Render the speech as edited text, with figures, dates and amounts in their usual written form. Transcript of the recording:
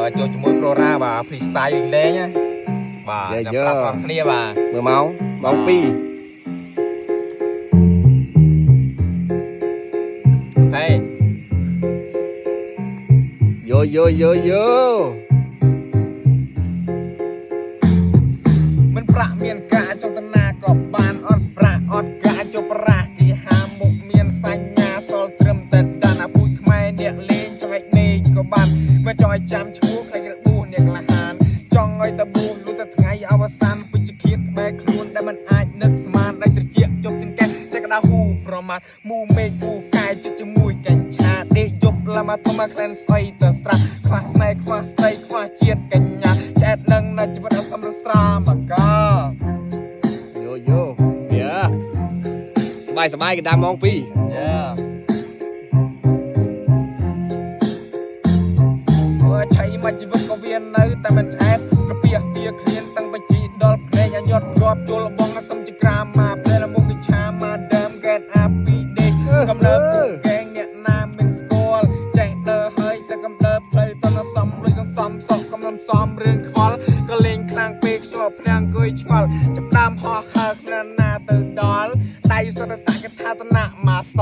cho chúng tôi pro ra và freestyle lên nhá và Dạ, làm dạ. sao có kia và Mưa máu pi hey vô vô vô vô មិនប្រាក់មានការចង់តាណាក៏បានអត់ប្រាក់អត់ការចុះប្រាស់គេហាមុខមានសញ្ញាសល់ត្រឹមតែដានអាពូជខ្មែរអ្នកលេងចង់ឲ្យដេកក៏បានមិនចង់ឲ្យចាំឈ្មោះខ្លាចរបួសអ្នកក្លាហានចង់ឲ្យតបួសលុះតែថ្ងៃអវសានពេញជាគៀតក្បែរខ្លួនដែលមិនអាចនឹកស្មានដែលត្រជាជប់ចង្កេះតែក្តៅហ៊ូប្រមាថមូមេឃគូកាយចិត្តជាមួយកញ្ឆាដេកយប់ឡាមកធំមកក្លែនស្អីទៅស្រាប់ខ្វះស្នេហ៍ខ្វះស្ដីខ្វះជាតិកញ្ញាឆ្អែតនឹងនៅជីវិតអត់កំរស្រាមកក vô vô yeah สบายcái đam mong pi Yeah ឆៃមកជីវិតក៏វានៅតែមិនឆ្អែតកាពះវាឃ្លានតាំងបញ្ជីដល់ភ្នែកឲ្យយត់រាប់ជល់បងសុំជាក្រាមមកពេលមុខវិឆាមកដើម get up ពីដេកកំណើបកែងអ្នកណាមិនស្គាល់ចេះដើរហើយតែកំដើបផ្លូវតនសំលុយកំសំសក់កំលំសំរឿងខ្វល់ក៏លេងខ្លាំងពេកខ្ញុំអត់ភ្នែកអង្គុយឆ្ងល់ចាប់ដើមហោះហើរណាទៅដល់ដៃសរស័ក្តិថាតនៈមកស